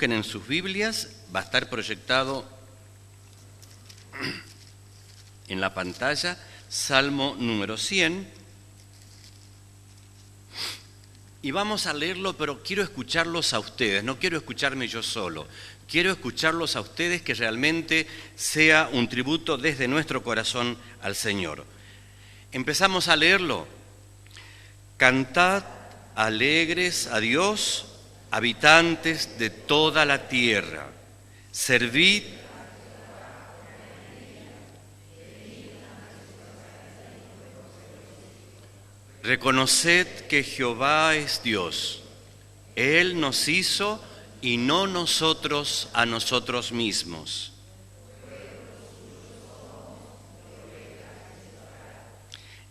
busquen en sus Biblias, va a estar proyectado en la pantalla, Salmo número 100. Y vamos a leerlo, pero quiero escucharlos a ustedes, no quiero escucharme yo solo. Quiero escucharlos a ustedes, que realmente sea un tributo desde nuestro corazón al Señor. Empezamos a leerlo. Cantad alegres a Dios, habitantes de toda la tierra. Servid. Reconoced que Jehová es Dios. Él nos hizo y no nosotros a nosotros mismos.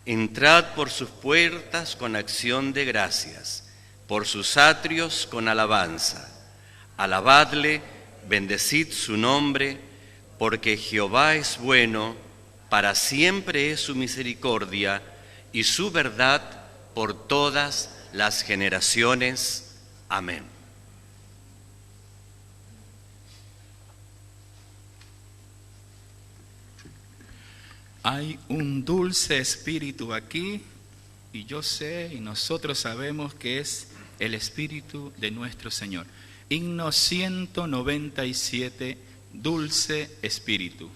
Entrad por sus puertas con acción de gracias, por sus atrios con alabanza. Alabadle, bendecid su nombre, porque Jehová es bueno, para siempre es su misericordia y su verdad por todas las generaciones. Amén. Hay un dulce espíritu aquí, y yo sé y nosotros sabemos que es el espíritu de nuestro Señor. Himno 197, dulce espíritu.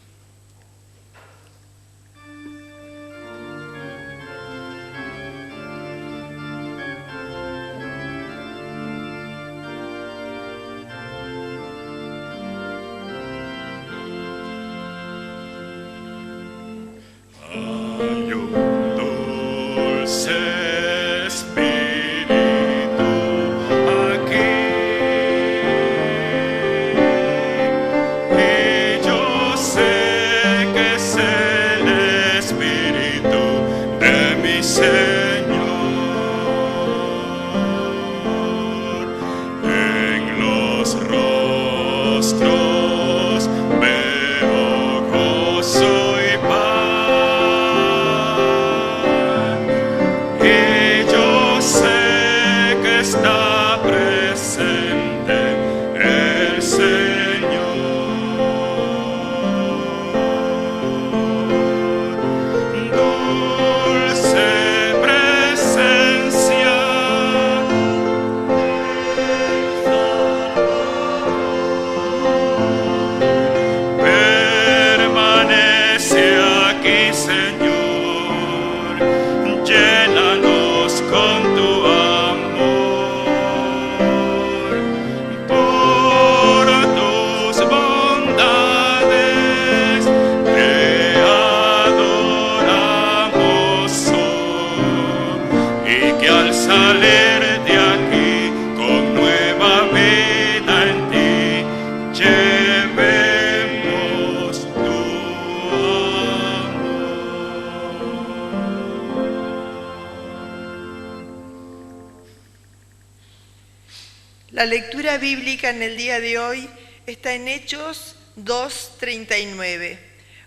La lectura bíblica en el día de hoy está en Hechos 2:39,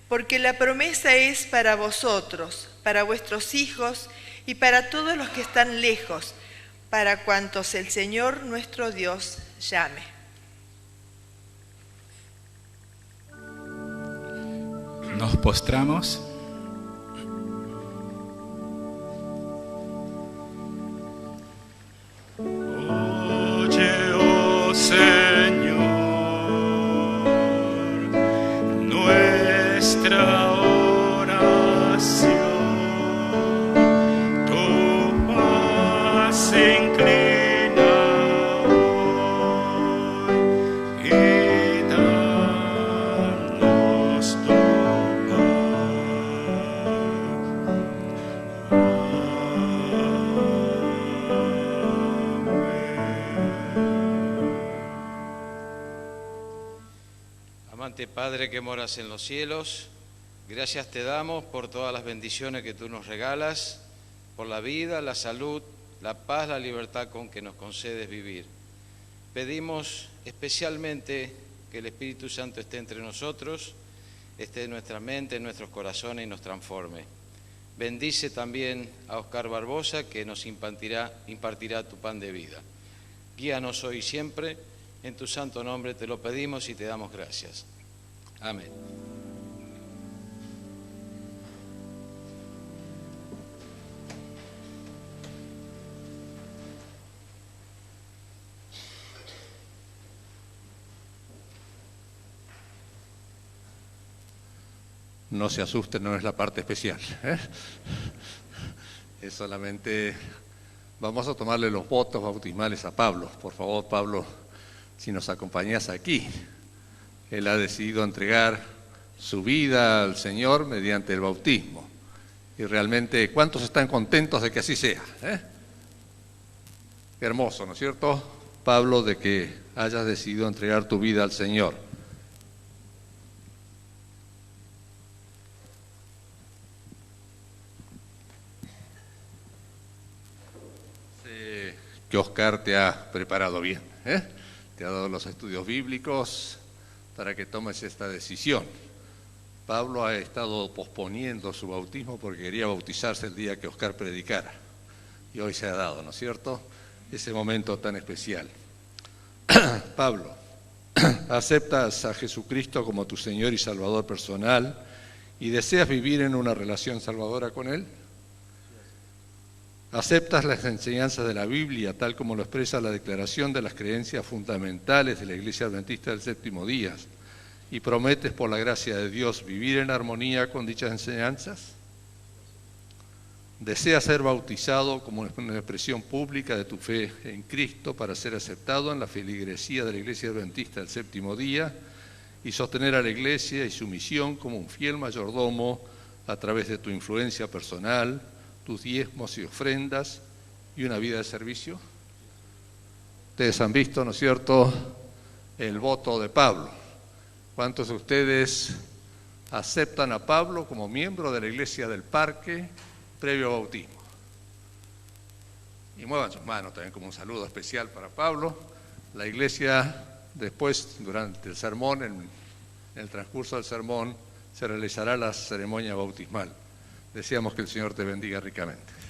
porque la promesa es para vosotros, para vuestros hijos y para todos los que están lejos, para cuantos el Señor nuestro Dios llame. Nos postramos. Padre que moras en los cielos, gracias te damos por todas las bendiciones que tú nos regalas, por la vida, la salud, la paz, la libertad con que nos concedes vivir. Pedimos especialmente que el Espíritu Santo esté entre nosotros, esté en nuestra mente, en nuestros corazones y nos transforme. Bendice también a Oscar Barbosa, que nos impartirá tu pan de vida. Guíanos hoy y siempre, En tu santo nombre te lo pedimos y te damos gracias. Amén. No se asusten, no es la parte especial, ¿eh? Es solamente, vamos a tomarle los votos bautismales a Pablo. Por favor, Pablo, si nos acompañas aquí. Él ha decidido entregar su vida al Señor mediante el bautismo. Y realmente, ¿cuántos están contentos de que así sea? Qué hermoso, ¿no es cierto, Pablo, de que hayas decidido entregar tu vida al Señor? Que Oscar te ha preparado bien, te ha dado los estudios bíblicos para que tomes esta decisión. Pablo ha estado posponiendo su bautismo porque quería bautizarse el día que Oscar predicara. Y hoy se ha dado, ¿no es cierto?, ese momento tan especial. Pablo, ¿aceptas a Jesucristo como tu Señor y Salvador personal y deseas vivir en una relación salvadora con Él? ¿Aceptas las enseñanzas de la Biblia tal como lo expresa la Declaración de las Creencias Fundamentales de la Iglesia Adventista del Séptimo Día y prometes por la gracia de Dios vivir en armonía con dichas enseñanzas? ¿Deseas ser bautizado como una expresión pública de tu fe en Cristo para ser aceptado en la feligresía de la Iglesia Adventista del Séptimo Día y sostener a la Iglesia y su misión como un fiel mayordomo a través de tu influencia personal, tus diezmos y ofrendas y una vida de servicio? Ustedes han visto, ¿no es cierto?, el voto de Pablo. ¿Cuántos de ustedes aceptan a Pablo como miembro de la Iglesia del Parque previo bautismo? Y muevan sus manos también como un saludo especial para Pablo. La Iglesia después, durante el sermón, en el transcurso del sermón, se realizará la ceremonia bautismal. Deseamos que el Señor te bendiga ricamente.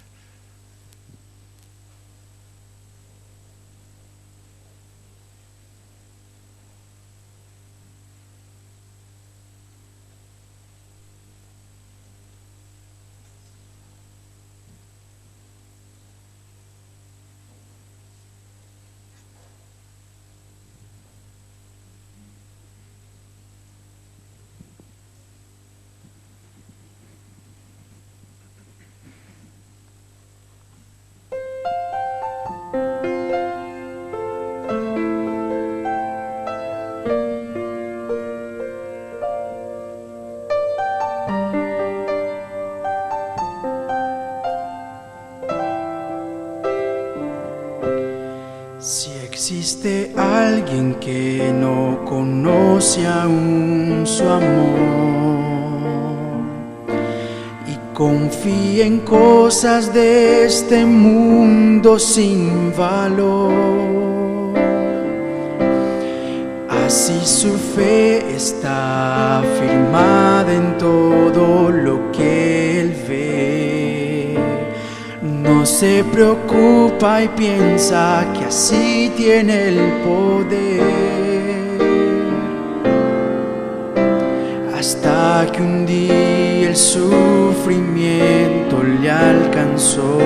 Si existe alguien que no conoce aún su amor y confía en cosas de este mundo sin valor, así su fe está firmada en todo lo que él ve. No se preocupa y piensa que así tiene el poder, hasta que un día el sufrimiento le alcanzó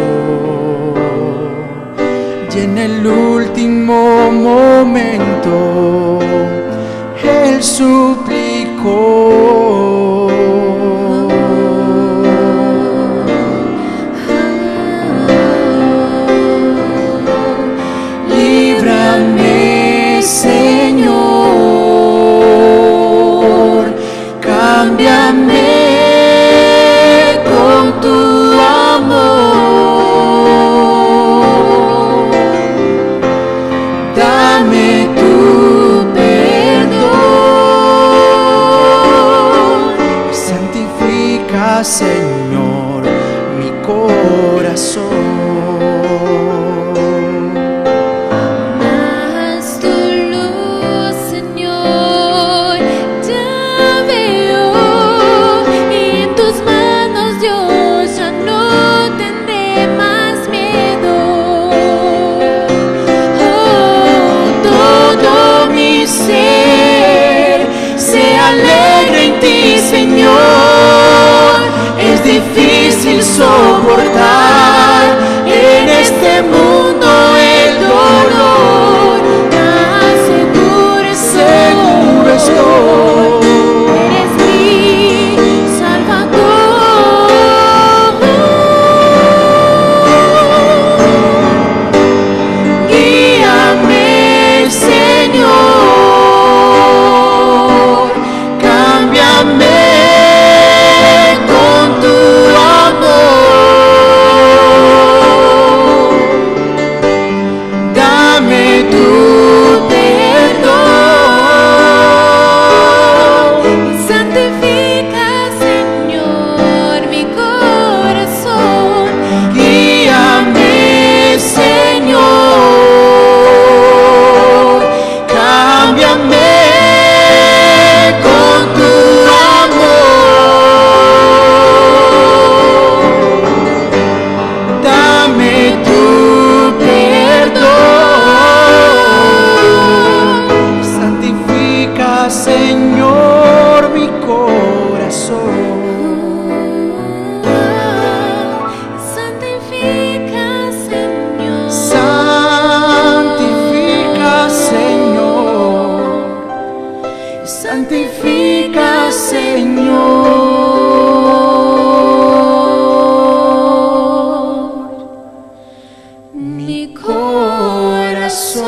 y en el último momento él suplicó: Señor, cámbiame con tu amor, dame tu perdón y santifica, Señor, mi corazón. Todo difícil soportar en este mundo el dolor, tan seguro estoy, eres mi Salvador. Guíame, Señor, cámbiame con tu amor, dame tu perdón y santifica, Señor, mi corazón. Guíame, Señor, cámbiame con tu amor, dame tu perdón, santifica, Señor, mi corazón. Santifica, Señor. Santifica, Señor, santifica, Señor, mi corazón.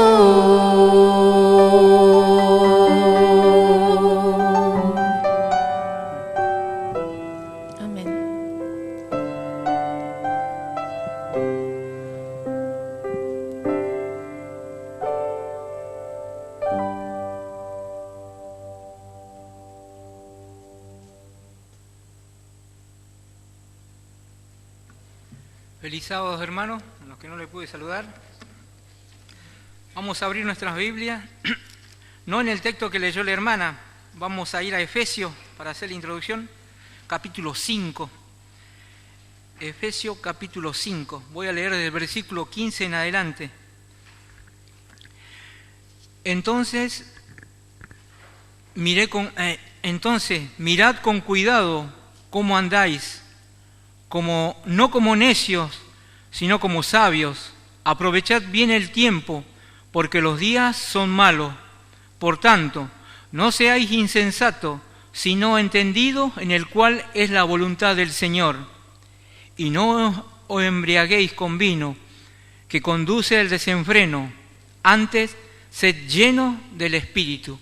Amén. Feliz sábado, hermanos, a los que no les pude saludar. Vamos a abrir nuestras Biblias, no en el texto que leyó la hermana, vamos a ir a Efesios para hacer la introducción, capítulo 5. Efesios capítulo 5, voy a leer desde el versículo 15 en adelante. Entonces, mirad con cuidado cómo andáis, no como necios, sino como sabios. Aprovechad bien el tiempo, porque los días son malos. Por tanto, no seáis insensatos, sino entendidos en el cual es la voluntad del Señor. Y no os embriaguéis con vino, que conduce al desenfreno. Antes, sed llenos del Espíritu.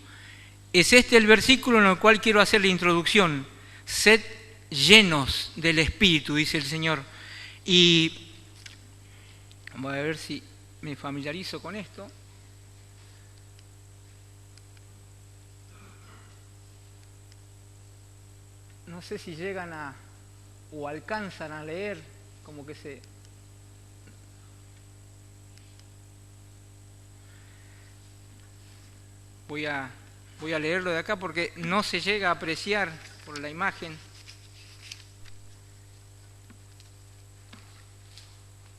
Es este el versículo en el cual quiero hacer la introducción. Sed llenos del Espíritu, dice el Señor. Y voy a ver si me familiarizo con esto. No sé si llegan o alcanzan a leer, como que se... Voy a leerlo de acá porque no se llega a apreciar por la imagen.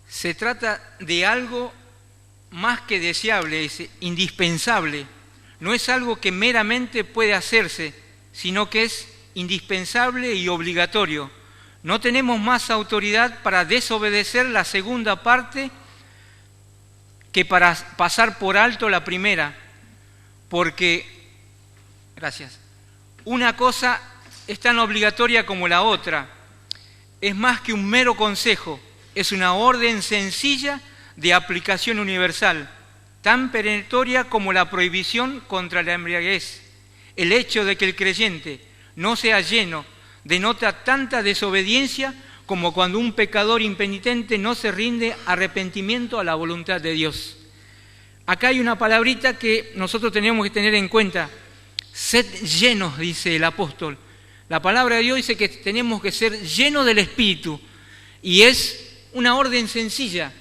Se trata de algo más que deseable, es indispensable. No es algo que meramente puede hacerse, sino que es indispensable y obligatorio. No tenemos más autoridad para desobedecer la segunda parte que para pasar por alto la primera, porque, gracias, una cosa es tan obligatoria como la otra. Es más que un mero consejo, es una orden sencilla de aplicación universal, tan perentoria como la prohibición contra la embriaguez. El hecho de que el creyente no sea lleno denota tanta desobediencia como cuando un pecador impenitente no se rinde arrepentimiento a la voluntad de Dios. Acá hay una palabrita que nosotros tenemos que tener en cuenta. Sed llenos, dice el apóstol. La palabra de Dios dice que tenemos que ser llenos del Espíritu. Y es una orden sencilla.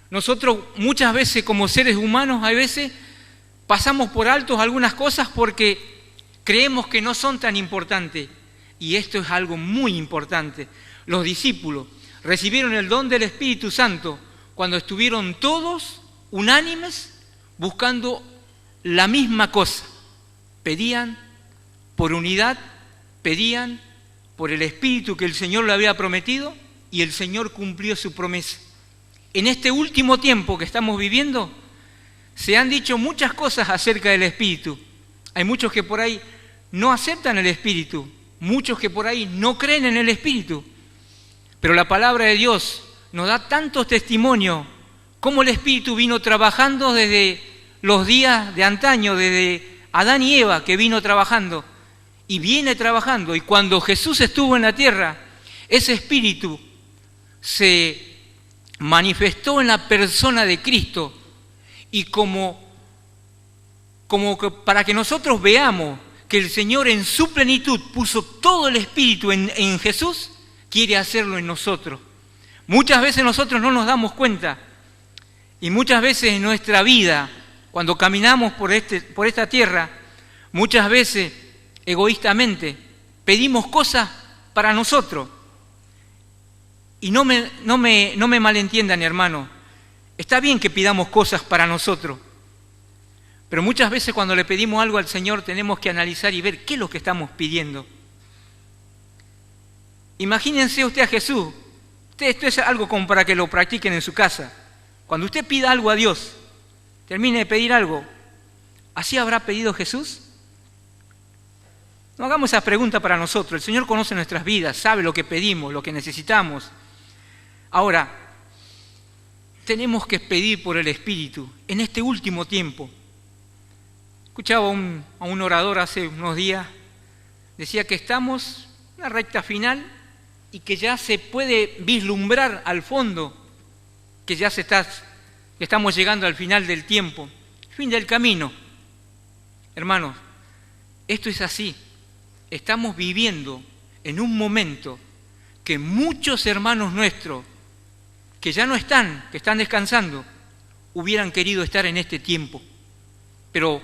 Nosotros muchas veces como seres humanos, a veces pasamos por altos algunas cosas porque creemos que no son tan importantes. Y esto es algo muy importante. Los discípulos recibieron el don del Espíritu Santo cuando estuvieron todos unánimes buscando la misma cosa. Pedían por unidad, pedían por el Espíritu que el Señor le había prometido y el Señor cumplió su promesa. En este último tiempo que estamos viviendo, se han dicho muchas cosas acerca del Espíritu. Hay muchos que por ahí no aceptan el Espíritu, muchos que por ahí no creen en el Espíritu. Pero la palabra de Dios nos da tantos testimonios cómo el Espíritu vino trabajando desde los días de antaño, desde Adán y Eva, que vino trabajando y viene trabajando. Y cuando Jesús estuvo en la tierra, ese Espíritu se manifestó en la persona de Cristo. Y como que para que nosotros veamos que el Señor en su plenitud puso todo el Espíritu en Jesús, quiere hacerlo en nosotros. Muchas veces nosotros no nos damos cuenta y muchas veces en nuestra vida, cuando caminamos por esta tierra, muchas veces egoístamente pedimos cosas para nosotros. Y no me malentiendan, hermano, está bien que pidamos cosas para nosotros, pero muchas veces cuando le pedimos algo al Señor tenemos que analizar y ver qué es lo que estamos pidiendo. Imagínense usted a Jesús. Esto es algo como para que lo practiquen en su casa. Cuando usted pida algo a Dios, termine de pedir algo, ¿así habrá pedido Jesús? No hagamos esa pregunta para nosotros. El Señor conoce nuestras vidas, sabe lo que pedimos, lo que necesitamos. Ahora, tenemos que pedir por el Espíritu en este último tiempo. Escuchaba a un orador hace unos días, decía que estamos en la recta final y que ya se puede vislumbrar al fondo, que ya que estamos llegando al final del tiempo, fin del camino. Hermanos, esto es así. Estamos viviendo en un momento que muchos hermanos nuestros, que ya no están, que están descansando, hubieran querido estar en este tiempo. Pero,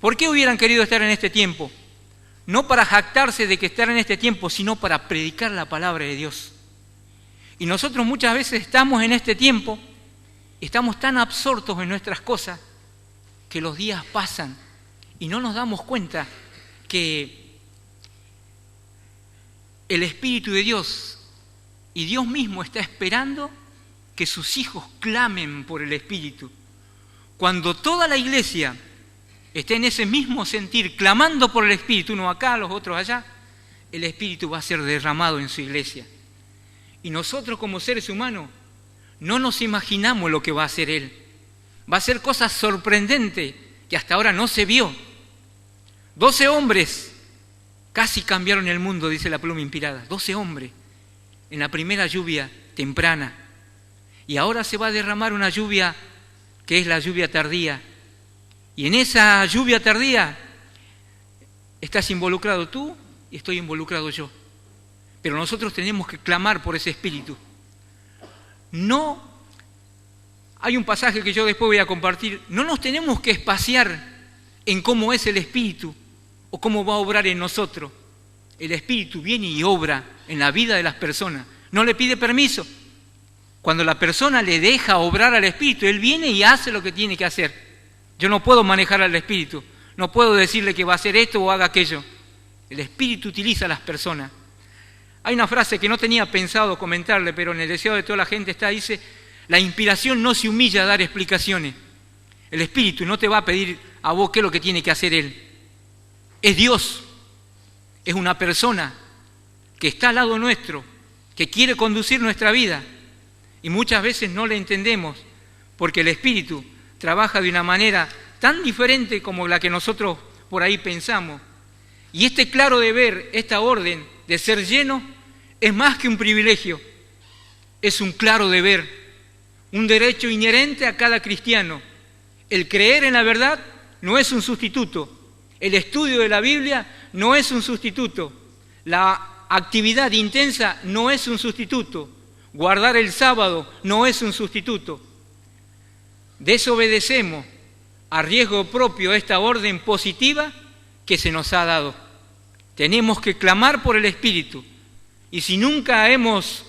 ¿por qué hubieran querido estar en este tiempo? No para jactarse de que estar en este tiempo, sino para predicar la palabra de Dios. Y nosotros muchas veces estamos en este tiempo, estamos tan absortos en nuestras cosas, que los días pasan y no nos damos cuenta que el Espíritu de Dios y Dios mismo está esperando que sus hijos clamen por el Espíritu. Cuando toda la iglesia esté en ese mismo sentir, clamando por el Espíritu, uno acá, los otros allá, el Espíritu va a ser derramado en su iglesia. Y nosotros como seres humanos no nos imaginamos lo que va a hacer Él. Va a hacer cosas sorprendentes que hasta ahora no se vio. 12 hombres casi cambiaron el mundo, dice la pluma inspirada. 12 hombres en la primera lluvia temprana. Y ahora se va a derramar una lluvia que es la lluvia tardía. Y en esa lluvia tardía estás involucrado tú y estoy involucrado yo. Pero nosotros tenemos que clamar por ese Espíritu. No, hay un pasaje que yo después voy a compartir, no nos tenemos que espaciar en cómo es el Espíritu o cómo va a obrar en nosotros. El Espíritu viene y obra en la vida de las personas. No le pide permiso. Cuando la persona le deja obrar al Espíritu, Él viene y hace lo que tiene que hacer. Yo no puedo manejar al Espíritu, no puedo decirle que va a hacer esto o haga aquello. El Espíritu utiliza a las personas. Hay una frase que no tenía pensado comentarle, pero en el deseo de toda la gente está, dice, la inspiración no se humilla a dar explicaciones. El Espíritu no te va a pedir a vos qué es lo que tiene que hacer Él. Es Dios, es una persona que está al lado nuestro, que quiere conducir nuestra vida. Y muchas veces no le entendemos, porque el Espíritu trabaja de una manera tan diferente como la que nosotros por ahí pensamos. Y este claro deber, esta orden de ser lleno, es más que un privilegio, es un claro deber, un derecho inherente a cada cristiano. El creer en la verdad no es un sustituto, el estudio de la Biblia no es un sustituto, la actividad intensa no es un sustituto, guardar el sábado no es un sustituto. Desobedecemos a riesgo propio esta orden positiva que se nos ha dado. Tenemos que clamar por el Espíritu. Y si nunca hemos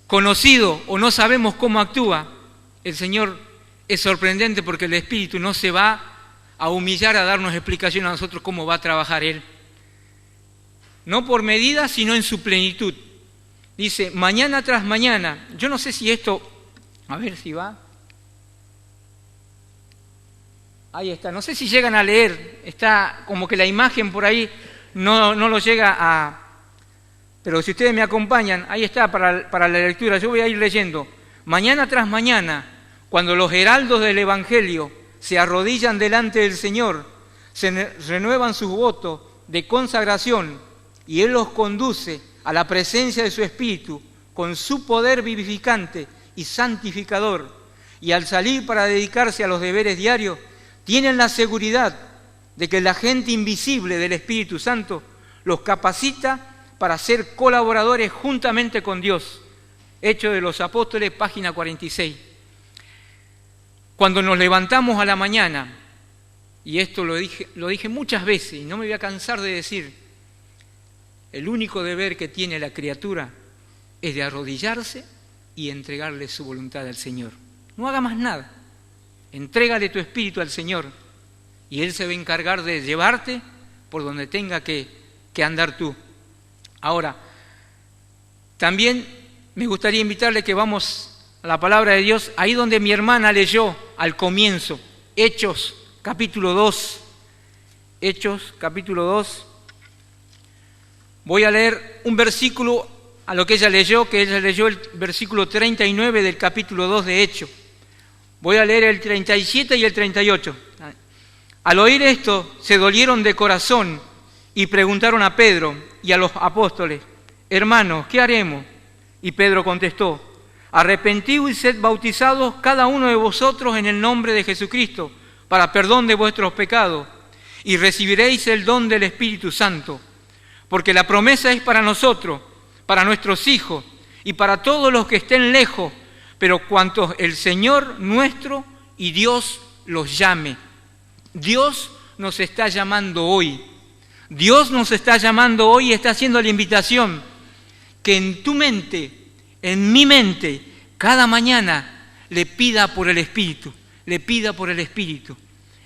conocido o no sabemos cómo actúa, el Señor es sorprendente porque el Espíritu no se va a humillar a darnos explicación a nosotros cómo va a trabajar Él. no por medida, sino en su plenitud. Dice, mañana tras mañana. Yo no sé si esto, a ver si va. Ahí está, no sé si llegan a leer, está como que la imagen por ahí no lo llega a... Pero si ustedes me acompañan, ahí está para la lectura, yo voy a ir leyendo. Mañana tras mañana, cuando los heraldos del Evangelio se arrodillan delante del Señor, se renuevan sus votos de consagración y Él los conduce a la presencia de su Espíritu con su poder vivificante y santificador, y al salir para dedicarse a los deberes diarios, tienen la seguridad de que el agente invisible del Espíritu Santo los capacita para ser colaboradores juntamente con Dios. Hechos de los Apóstoles, página 46. Cuando nos levantamos a la mañana, y esto lo dije muchas veces y no me voy a cansar de decir, el único deber que tiene la criatura es de arrodillarse y entregarle su voluntad al Señor. No haga más nada. Entrégale tu espíritu al Señor y Él se va a encargar de llevarte por donde tenga que andar tú. Ahora, también me gustaría invitarle que vamos a la palabra de Dios, ahí donde mi hermana leyó al comienzo, Hechos capítulo 2. Hechos capítulo 2. Voy a leer un versículo a lo que ella leyó el versículo 39 del capítulo 2 de Hechos. Voy a leer el 37 y el 38. Al oír esto, se dolieron de corazón y preguntaron a Pedro y a los apóstoles, hermanos, ¿qué haremos? Y Pedro contestó, arrepentíos y sed bautizados cada uno de vosotros en el nombre de Jesucristo, para perdón de vuestros pecados, y recibiréis el don del Espíritu Santo, porque la promesa es para nosotros, para nuestros hijos y para todos los que estén lejos, pero cuantos el Señor nuestro y Dios los llame. Dios nos está llamando hoy. Dios nos está llamando hoy y está haciendo la invitación que en tu mente, en mi mente, cada mañana le pida por el Espíritu, le pida por el Espíritu.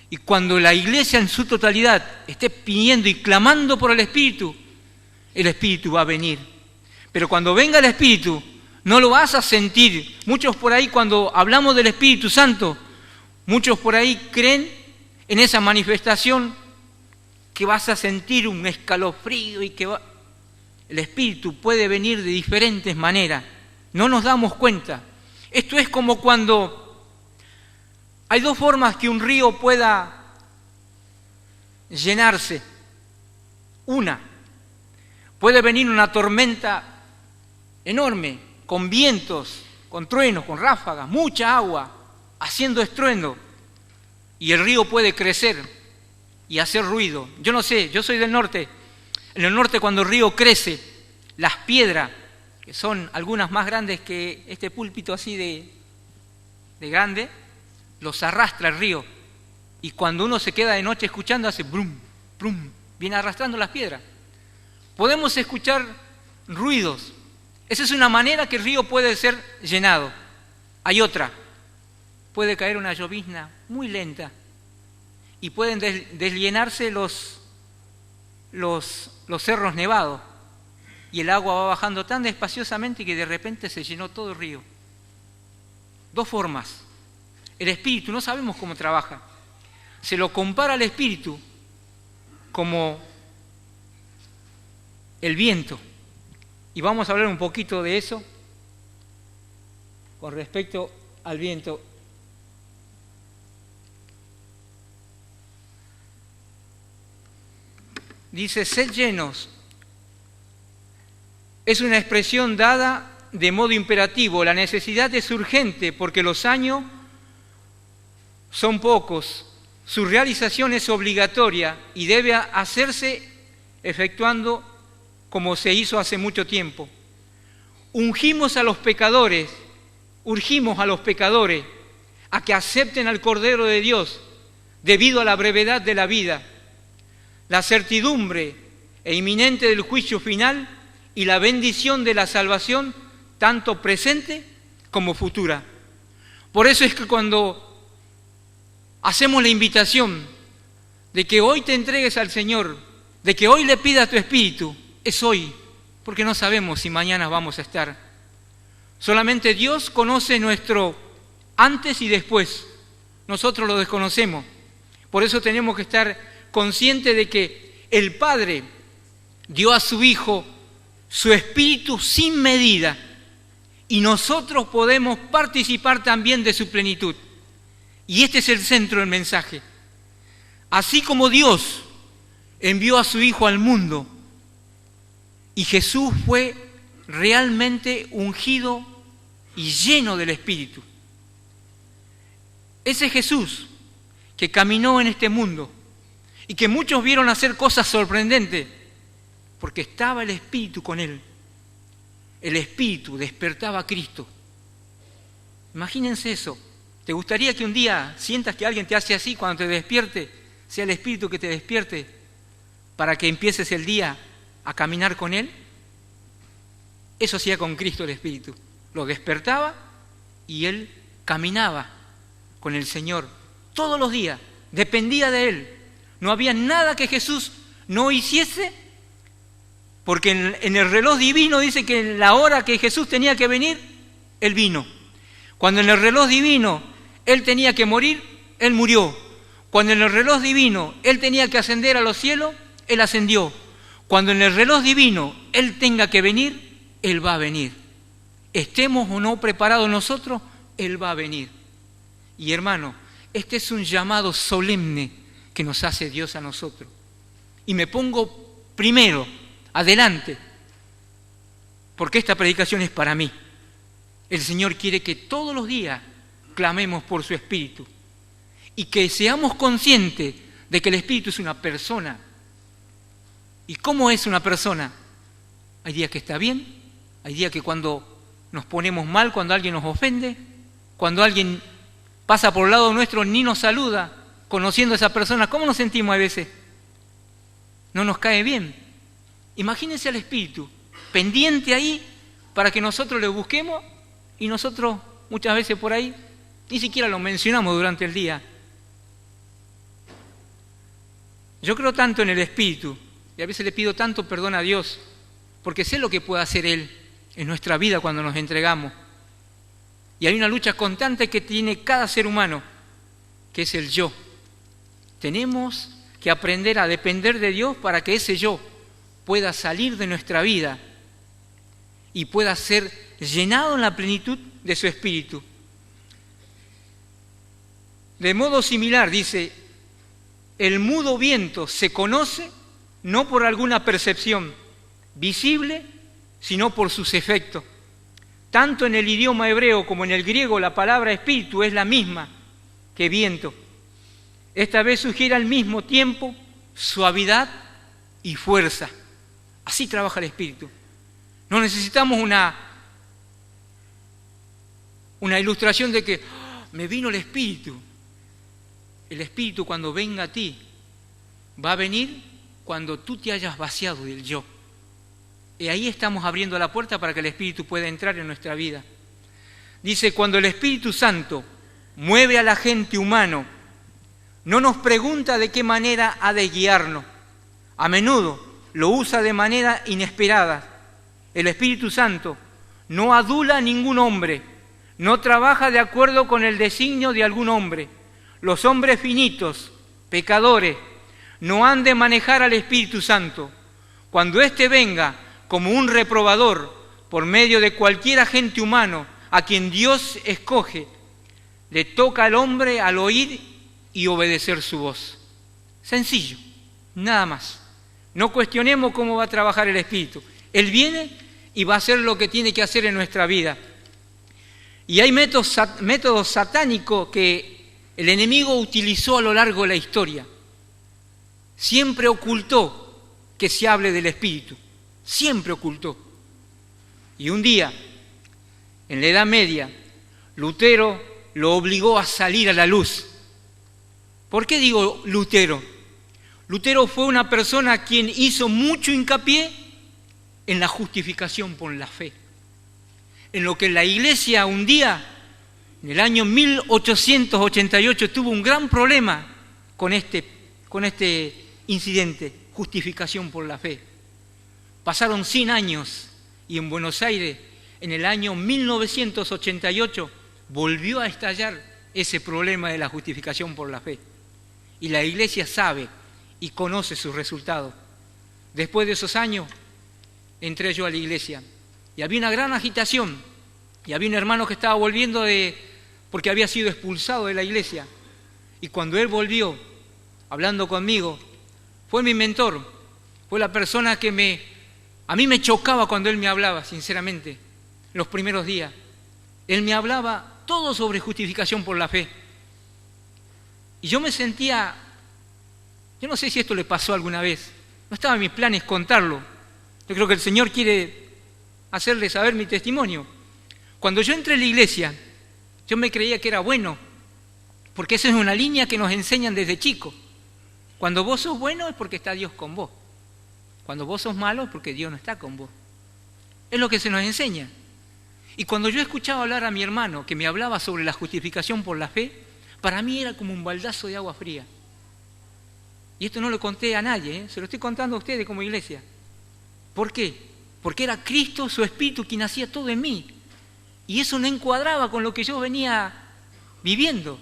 Y cuando la iglesia en su totalidad esté pidiendo y clamando por el Espíritu va a venir. Pero cuando venga el Espíritu, no lo vas a sentir. Muchos por ahí, cuando hablamos del Espíritu Santo, muchos por ahí creen en esa manifestación que vas a sentir un escalofrío y que el Espíritu puede venir de diferentes maneras. No nos damos cuenta. Esto es como cuando hay dos formas que un río pueda llenarse. Una, puede venir una tormenta enorme, con vientos, con truenos, con ráfagas, mucha agua, haciendo estruendo, y el río puede crecer y hacer ruido. Yo no sé, yo soy del norte. En el norte, cuando el río crece, las piedras, que son algunas más grandes que este púlpito así de grande, los arrastra el río. Y cuando uno se queda de noche escuchando, hace brum, brum, viene arrastrando las piedras. Podemos escuchar ruidos. Esa es una manera que el río puede ser llenado. Hay otra. Puede caer una llovizna muy lenta y pueden desllenarse los cerros nevados y el agua va bajando tan despaciosamente que de repente se llenó todo el río. Dos formas. El Espíritu, no sabemos cómo trabaja. Se lo compara al Espíritu como el viento. Y vamos a hablar un poquito de eso con respecto al viento. Dice, sed llenos. Es una expresión dada de modo imperativo. La necesidad es urgente porque los años son pocos. Su realización es obligatoria y debe hacerse efectuando como se hizo hace mucho tiempo. Urgimos a los pecadores a que acepten al Cordero de Dios debido a la brevedad de la vida, la certidumbre inminente del juicio final y la bendición de la salvación, tanto presente como futura. Por eso es que cuando hacemos la invitación de que hoy te entregues al Señor, de que hoy le pidas tu Espíritu, es hoy, porque no sabemos si mañana vamos a estar. Solamente Dios conoce nuestro antes y después. Nosotros lo desconocemos. Por eso tenemos que estar conscientes de que el Padre dio a su Hijo su Espíritu sin medida y nosotros podemos participar también de su plenitud. Y este es el centro del mensaje. Así como Dios envió a su Hijo al mundo y Jesús fue realmente ungido y lleno del Espíritu. Ese Jesús que caminó en este mundo y que muchos vieron hacer cosas sorprendentes porque estaba el Espíritu con él. El Espíritu despertaba a Cristo. Imagínense eso. ¿Te gustaría que un día sientas que alguien te hace así cuando te despierte? Sea el Espíritu que te despierte para que empieces el día a caminar con Él. Eso hacía con Cristo el Espíritu. Lo despertaba y Él caminaba con el Señor todos los días. Dependía de Él. No había nada que Jesús no hiciese, porque en el reloj divino dice que en la hora que Jesús tenía que venir, Él vino. Cuando en el reloj divino Él tenía que morir, Él murió. Cuando en el reloj divino Él tenía que ascender a los cielos, Él ascendió. Cuando en el reloj divino Él tenga que venir, Él va a venir. Estemos o no preparados nosotros, Él va a venir. Y hermano, este es un llamado solemne que nos hace Dios a nosotros. Y me pongo primero, adelante, porque esta predicación es para mí. El Señor quiere que todos los días clamemos por su Espíritu y que seamos conscientes de que el Espíritu es una persona. ¿Y cómo es una persona? Hay días que está bien, hay días que cuando nos ponemos mal, cuando alguien nos ofende, cuando alguien pasa por el lado nuestro ni nos saluda, conociendo a esa persona, ¿cómo nos sentimos a veces? No nos cae bien. Imagínense al Espíritu pendiente ahí para que nosotros le busquemos y nosotros muchas veces por ahí ni siquiera lo mencionamos durante el día. Yo creo tanto en el Espíritu y a veces le pido tanto perdón a Dios porque sé lo que puede hacer Él en nuestra vida cuando nos entregamos. Y hay una lucha constante que tiene cada ser humano, que es el yo. Tenemos que aprender a depender de Dios para que ese yo pueda salir de nuestra vida y pueda ser llenado en la plenitud de su Espíritu. De modo similar, dice, el mudo viento se conoce no por alguna percepción visible, sino por sus efectos. Tanto en el idioma hebreo como en el griego la palabra espíritu es la misma que viento. Esta vez sugiere al mismo tiempo suavidad y fuerza. Así trabaja el Espíritu. No necesitamos una ilustración de que me vino el Espíritu. El Espíritu cuando venga a ti va a venir cuando tú te hayas vaciado del yo. Y ahí estamos abriendo la puerta para que el Espíritu pueda entrar en nuestra vida. Dice, cuando el Espíritu Santo mueve al agente humano, no nos pregunta de qué manera ha de guiarnos. A menudo lo usa de manera inesperada. El Espíritu Santo no adula a ningún hombre, no trabaja de acuerdo con el designio de algún hombre. Los hombres finitos, pecadores, no han de manejar al Espíritu Santo. Cuando éste venga como un reprobador por medio de cualquier agente humano a quien Dios escoge, le toca al hombre al oír y obedecer su voz. Sencillo, nada más. No cuestionemos cómo va a trabajar el Espíritu. Él viene y va a hacer lo que tiene que hacer en nuestra vida. Y hay métodos satánicos que el enemigo utilizó a lo largo de la historia. Siempre ocultó que se hable del Espíritu. Siempre ocultó. Y un día, en la Edad Media, Lutero lo obligó a salir a la luz. ¿Por qué digo Lutero? Lutero fue una persona quien hizo mucho hincapié en la justificación por la fe. En lo que la Iglesia un día, en el año 1888, tuvo un gran problema con este incidente, justificación por la fe. Pasaron 100 años y en Buenos Aires, en el año 1988, volvió a estallar ese problema de la justificación por la fe. Y la Iglesia sabe y conoce sus resultados. Después de esos años, entré yo a la Iglesia y había una gran agitación. Y había un hermano que estaba volviendo porque había sido expulsado de la Iglesia. Y cuando él volvió, hablando conmigo, fue mi mentor, fue la persona que a mí me chocaba cuando él me hablaba, sinceramente, los primeros días. Él me hablaba todo sobre justificación por la fe. Y yo me sentía, yo no sé si esto le pasó alguna vez, no estaba en mis planes contarlo. Yo creo que el Señor quiere hacerle saber mi testimonio. Cuando yo entré a la iglesia, yo me creía que era bueno, porque esa es una línea que nos enseñan desde chicos. Cuando vos sos bueno es porque está Dios con vos. Cuando vos sos malo es porque Dios no está con vos. Es lo que se nos enseña. Y cuando yo escuchaba hablar a mi hermano que me hablaba sobre la justificación por la fe, para mí era como un baldazo de agua fría. Y esto no lo conté a nadie, se lo estoy contando a ustedes como iglesia. ¿Por qué? Porque era Cristo, su Espíritu, quien hacía todo en mí. Y eso no encuadraba con lo que yo venía viviendo.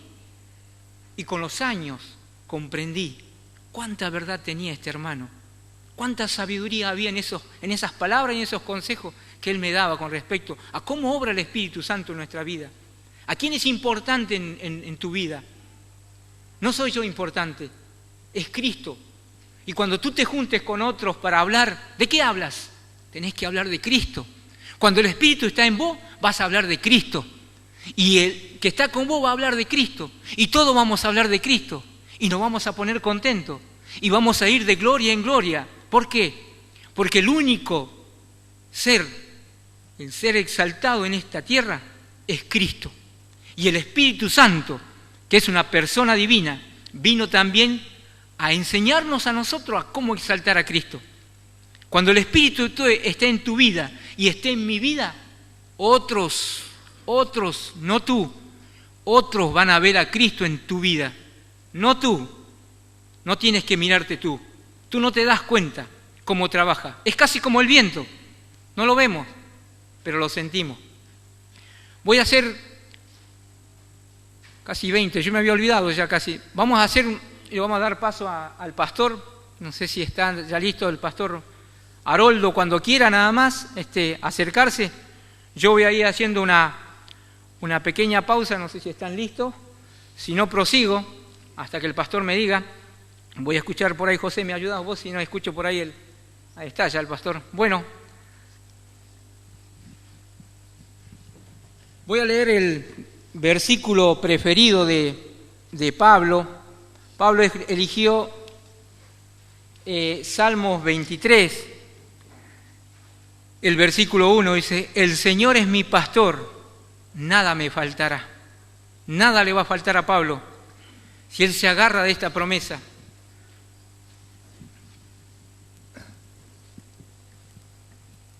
Y con los años comprendí cuánta verdad tenía este hermano, cuánta sabiduría había en esas palabras y en esos consejos que él me daba con respecto a cómo obra el Espíritu Santo en nuestra vida. ¿A quién es importante en tu vida? No soy yo importante, es Cristo. Y cuando tú te juntes con otros para hablar, ¿de qué hablas? Tenés que hablar de Cristo. Cuando el Espíritu está en vos, vas a hablar de Cristo. Y el que está con vos va a hablar de Cristo. Y todos vamos a hablar de Cristo. Y nos vamos a poner contentos. Y vamos a ir de gloria en gloria. ¿Por qué? Porque el único ser, el ser exaltado en esta tierra, es Cristo. Y el Espíritu Santo, que es una persona divina, vino también a enseñarnos a nosotros a cómo exaltar a Cristo. Cuando el Espíritu esté en tu vida y esté en mi vida, otros, no tú, otros van a ver a Cristo en tu vida, no tú. No tienes que mirarte tú. Tú no te das cuenta cómo trabaja. Es casi como el viento. No lo vemos, pero lo sentimos. Voy a hacer casi 20, yo me había olvidado ya casi. Vamos a dar paso al pastor. No sé si está ya listo el pastor Haroldo, cuando quiera nada más acercarse. Yo voy a ir haciendo una pequeña pausa, no sé si están listos. Si no, prosigo hasta que el pastor me diga. Voy a escuchar por ahí, José, ¿me ayudas vos? Si no escucho por ahí, ahí está ya el pastor. Bueno, voy a leer el versículo preferido de Pablo. Pablo eligió Salmos 23, el versículo 1 dice: el Señor es mi pastor, nada me faltará. Nada le va a faltar a Pablo si él se agarra de esta promesa.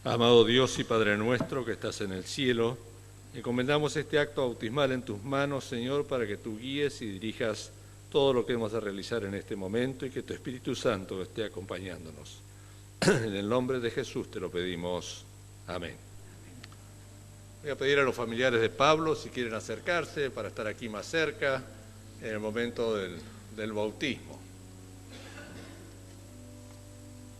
Amado Dios y Padre nuestro que estás en el cielo, encomendamos este acto bautismal en tus manos, Señor, para que tú guíes y dirijas todo lo que hemos de realizar en este momento y que tu Espíritu Santo esté acompañándonos. En el nombre de Jesús te lo pedimos. Amén. Voy a pedir a los familiares de Pablo si quieren acercarse para estar aquí más cerca en el momento del bautismo.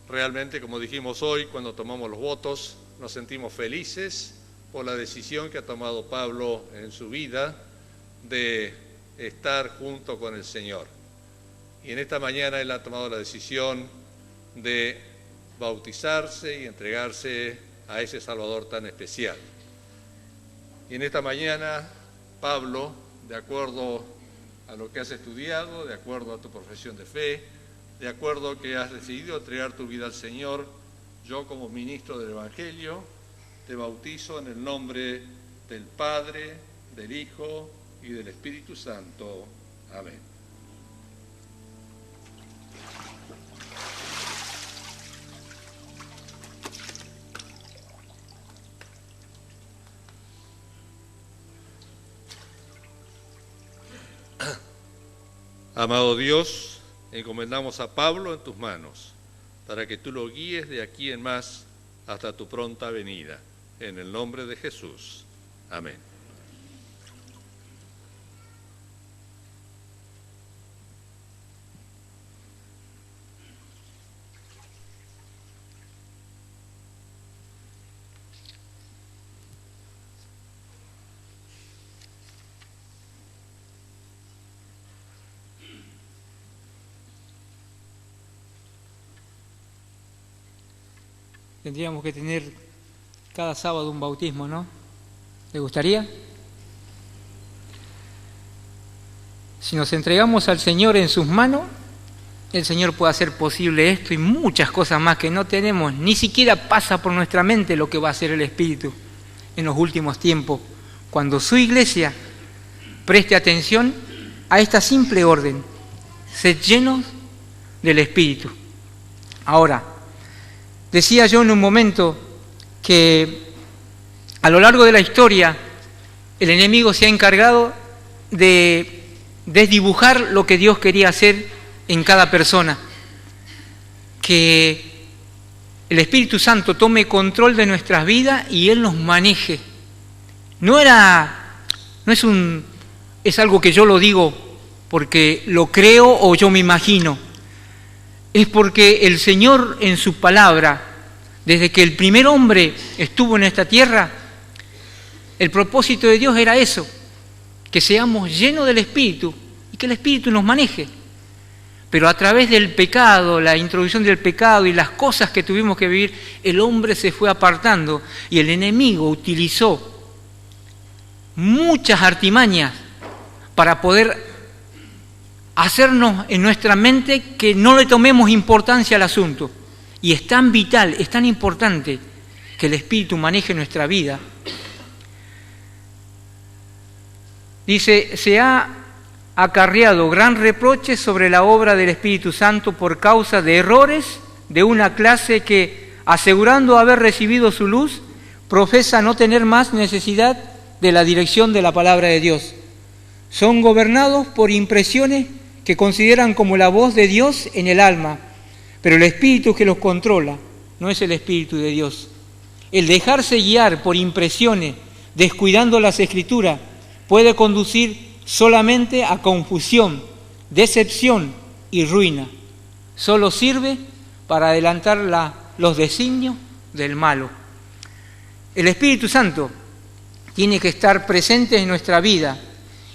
Realmente, como dijimos hoy, cuando tomamos los votos, nos sentimos felices por la decisión que ha tomado Pablo en su vida de estar junto con el Señor. Y en esta mañana él ha tomado la decisión de bautizarse y entregarse a ese Salvador tan especial. Y en esta mañana, Pablo, de acuerdo a lo que has estudiado, de acuerdo a tu profesión de fe, de acuerdo a que has decidido entregar tu vida al Señor, yo como ministro del Evangelio te bautizo en el nombre del Padre, del Hijo y del Espíritu Santo. Amén. Amado Dios, encomendamos a Pablo en tus manos, para que tú lo guíes de aquí en más hasta tu pronta venida. En el nombre de Jesús. Amén. Tendríamos que tener cada sábado un bautismo, ¿no? ¿Le gustaría? Si nos entregamos al Señor en sus manos, el Señor puede hacer posible esto y muchas cosas más que no tenemos. Ni siquiera pasa por nuestra mente lo que va a hacer el Espíritu en los últimos tiempos, cuando su iglesia preste atención a esta simple orden: sed llenos del Espíritu. Ahora, decía yo en un momento que a lo largo de la historia el enemigo se ha encargado de desdibujar lo que Dios quería hacer en cada persona. Que el Espíritu Santo tome control de nuestras vidas y Él nos maneje. Es algo que yo lo digo porque lo creo o yo me imagino. Es porque el Señor en su palabra, desde que el primer hombre estuvo en esta tierra, el propósito de Dios era eso, que seamos llenos del Espíritu y que el Espíritu nos maneje. Pero a través del pecado, la introducción del pecado y las cosas que tuvimos que vivir, el hombre se fue apartando y el enemigo utilizó muchas artimañas para poder hacernos en nuestra mente que no le tomemos importancia al asunto. Y es tan vital, es tan importante que el Espíritu maneje nuestra vida. Dice, se ha acarreado gran reproche sobre la obra del Espíritu Santo por causa de errores de una clase que, asegurando haber recibido su luz, profesa no tener más necesidad de la dirección de la palabra de Dios. Son gobernados por impresiones que consideran como la voz de Dios en el alma, pero el espíritu que los controla no es el Espíritu de Dios. El dejarse guiar por impresiones, descuidando las Escrituras, puede conducir solamente a confusión, decepción y ruina. Solo sirve para adelantar los designios del malo. El Espíritu Santo tiene que estar presente en nuestra vida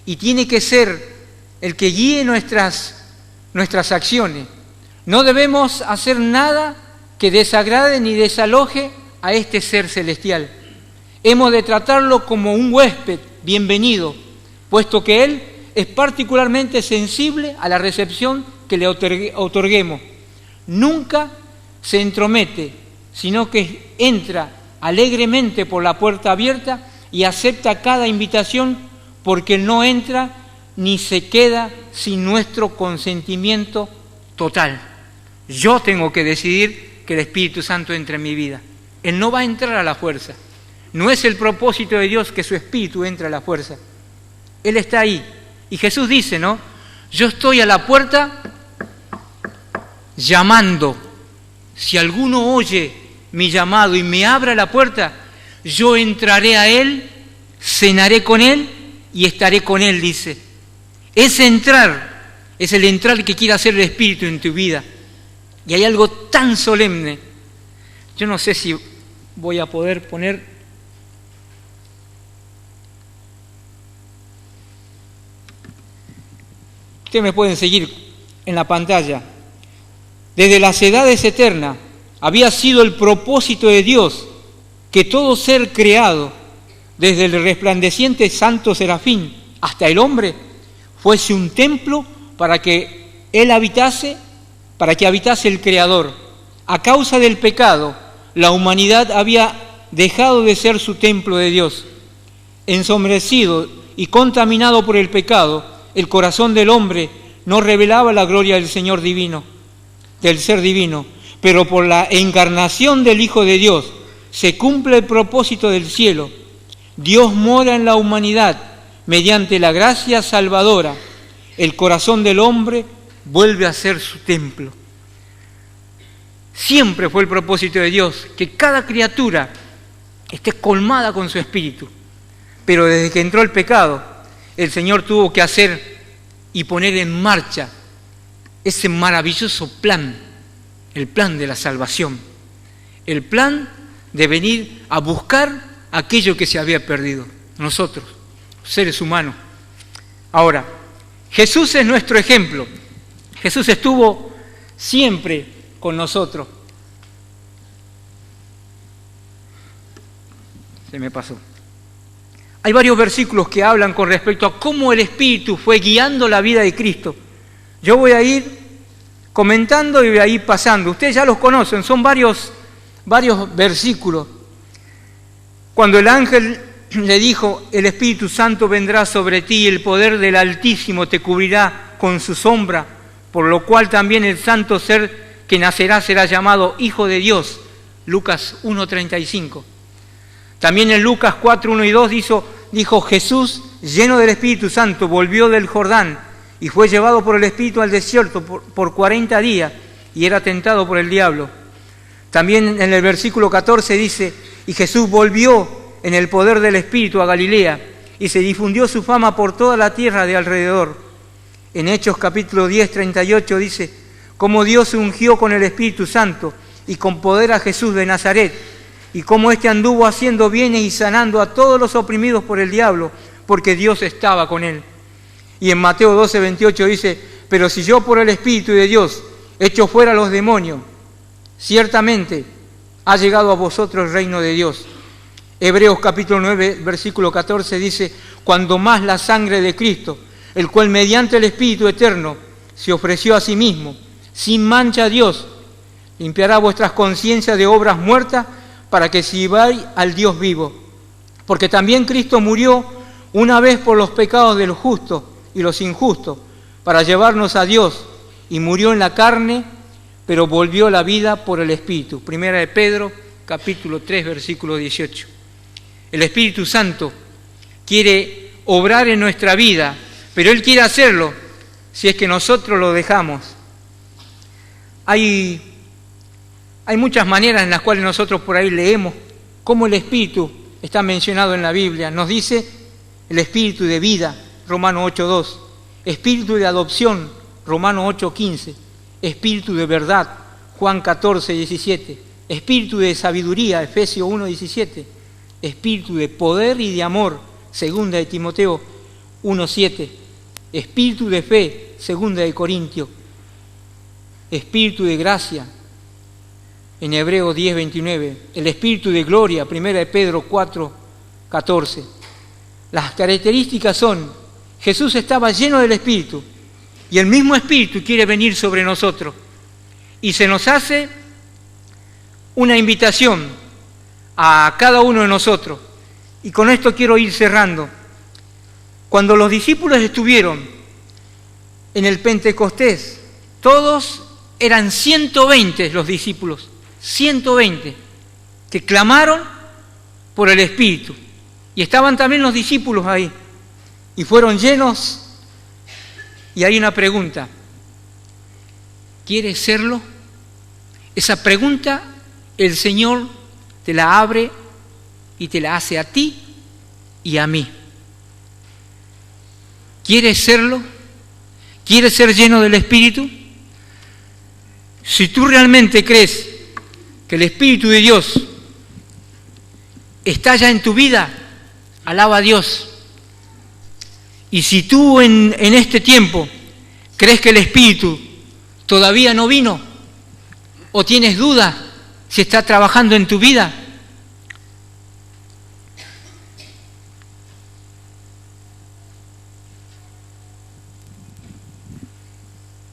y tiene que ser el que guíe nuestras acciones. No debemos hacer nada que desagrade ni desaloje a este ser celestial. Hemos de tratarlo como un huésped bienvenido, puesto que Él es particularmente sensible a la recepción que le otorguemos. Nunca se entromete, sino que entra alegremente por la puerta abierta y acepta cada invitación, porque Él no entra ni se queda sin nuestro consentimiento total. Yo tengo que decidir que el Espíritu Santo entre en mi vida. Él no va a entrar a la fuerza. No es el propósito de Dios que su Espíritu entre a la fuerza. Él está ahí. Y Jesús dice, ¿no? Yo estoy a la puerta llamando. Si alguno oye mi llamado y me abre la puerta, yo entraré a Él, cenaré con Él y estaré con Él, dice. Ese entrar es el entrar que quiere hacer el Espíritu en tu vida. Y hay algo tan solemne. Yo no sé si voy a poder poner... Ustedes me pueden seguir en la pantalla. Desde las edades eternas había sido el propósito de Dios que todo ser creado, desde el resplandeciente santo serafín hasta el hombre, fuese un templo para que él habitase, para que habitase el Creador. A causa del pecado, la humanidad había dejado de ser su templo de Dios. Ensombrecido y contaminado por el pecado, el corazón del hombre no revelaba la gloria del Señor divino, del ser divino, pero por la encarnación del Hijo de Dios se cumple el propósito del cielo. Dios mora en la humanidad mediante la gracia salvadora. El corazón del hombre vuelve a ser su templo. Siempre fue el propósito de Dios que cada criatura esté colmada con su espíritu. Pero desde que entró el pecado, el Señor tuvo que hacer y poner en marcha ese maravilloso plan, el plan de la salvación, el plan de venir a buscar aquello que se había perdido, nosotros, seres humanos. Ahora, Jesús es nuestro ejemplo. Jesús estuvo siempre con nosotros. Se me pasó. Hay varios versículos que hablan con respecto a cómo el Espíritu fue guiando la vida de Cristo. Yo voy a ir comentando y voy a ir pasando. Ustedes ya los conocen, son varios versículos. Cuando el ángel le dijo, el Espíritu Santo vendrá sobre ti y el poder del Altísimo te cubrirá con su sombra, por lo cual también el santo ser que nacerá será llamado Hijo de Dios. Lucas 1:35. También en Lucas 4:1 y 2 dijo Jesús, lleno del Espíritu Santo, volvió del Jordán y fue llevado por el Espíritu al desierto por 40 días y era tentado por el diablo. También en el versículo 14 dice, y Jesús volvió en el poder del Espíritu a Galilea y se difundió su fama por toda la tierra de alrededor. En Hechos capítulo 10:38 dice, cómo Dios ungió con el Espíritu Santo y con poder a Jesús de Nazaret, y cómo éste anduvo haciendo bienes y sanando a todos los oprimidos por el diablo, porque Dios estaba con él. Y en Mateo 12:28 dice, pero si yo por el Espíritu de Dios echo fuera a los demonios, ciertamente ha llegado a vosotros el reino de Dios. Hebreos capítulo 9, versículo 14 dice, cuando más la sangre de Cristo, el cual mediante el Espíritu eterno se ofreció a sí mismo, sin mancha a Dios, limpiará vuestras conciencias de obras muertas para que sirváis al Dios vivo. Porque también Cristo murió una vez por los pecados de los justos y los injustos, para llevarnos a Dios, y murió en la carne, pero volvió a la vida por el Espíritu. Primera de Pedro, capítulo 3, versículo 18. El Espíritu Santo quiere obrar en nuestra vida, pero Él quiere hacerlo si es que nosotros lo dejamos. Hay muchas maneras en las cuales nosotros por ahí leemos cómo el Espíritu está mencionado en la Biblia. Nos dice el Espíritu de vida, Romanos 8:2, Espíritu de adopción, Romanos 8:15, Espíritu de verdad, Juan 14:17, Espíritu de sabiduría, Efesios 1:17, Espíritu de poder y de amor, segunda de Timoteo 1:7, Espíritu de fe, segunda de Corintios, Espíritu de gracia, en Hebreos 10:29, el Espíritu de gloria, primera de Pedro 4:14. Las características son, Jesús estaba lleno del Espíritu y el mismo Espíritu quiere venir sobre nosotros. Y se nos hace una invitación a cada uno de nosotros. Y con esto quiero ir cerrando. Cuando los discípulos estuvieron en el Pentecostés, todos eran 120 los discípulos, 120, que clamaron por el Espíritu. Y estaban también los discípulos ahí. Y fueron llenos. Y hay una pregunta. ¿Quieres serlo? Esa pregunta el Señor te la abre y te la hace a ti y a mí. ¿Quieres serlo? ¿Quieres ser lleno del Espíritu? Si tú realmente crees que el Espíritu de Dios está ya en tu vida, alaba a Dios. Y si tú en este tiempo crees que el Espíritu todavía no vino, o tienes dudas si está trabajando en tu vida,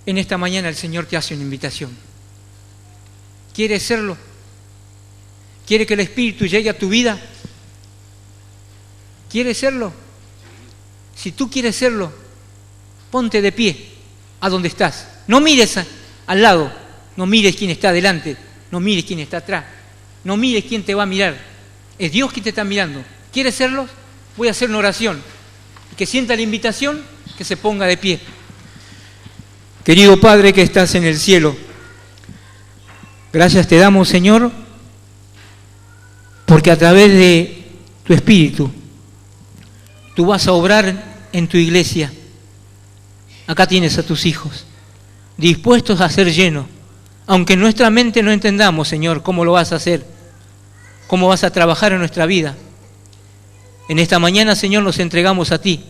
en esta mañana el Señor te hace una invitación. ¿Quieres serlo? ¿Quiere que el Espíritu llegue a tu vida? ¿Quieres serlo? Si tú quieres serlo, ponte de pie a donde estás. No mires al lado, no mires quién está delante, no mires quién está atrás, no mires quién te va a mirar. Es Dios quien te está mirando. ¿Quieres serlo? Voy a hacer una oración. Que sienta la invitación, que se ponga de pie. Querido Padre que estás en el cielo, Gracias te damos, Señor, porque a través de tu Espíritu tú vas a obrar en tu iglesia. Acá tienes a tus hijos, dispuestos a ser llenos, aunque en nuestra mente no entendamos, Señor, cómo lo vas a hacer, cómo vas a trabajar en nuestra vida. En esta mañana, Señor, nos entregamos a ti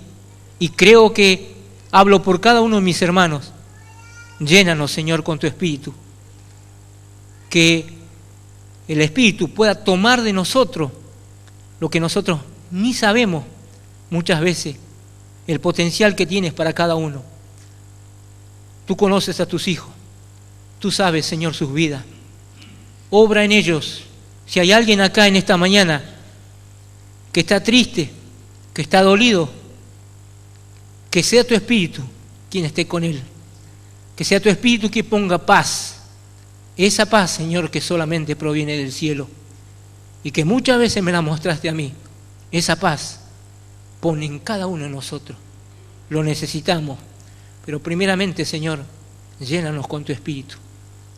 y creo que hablo por cada uno de mis hermanos. Llénanos, Señor, con tu Espíritu, que el Espíritu pueda tomar de nosotros lo que nosotros ni sabemos muchas veces, el potencial que tienes para cada uno. Tú conoces a tus hijos, tú sabes, Señor, sus vidas. Obra en ellos. Si hay alguien acá en esta mañana que está triste, que está dolido, que sea tu Espíritu quien esté con él. Que sea tu Espíritu que ponga paz. Esa paz, Señor, que solamente proviene del cielo y que muchas veces me la mostraste a mí. Esa paz pone en cada uno de nosotros. Lo necesitamos. Pero primeramente, Señor, llénanos con tu Espíritu.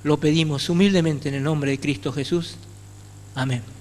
Lo pedimos humildemente en el nombre de Cristo Jesús. Amén.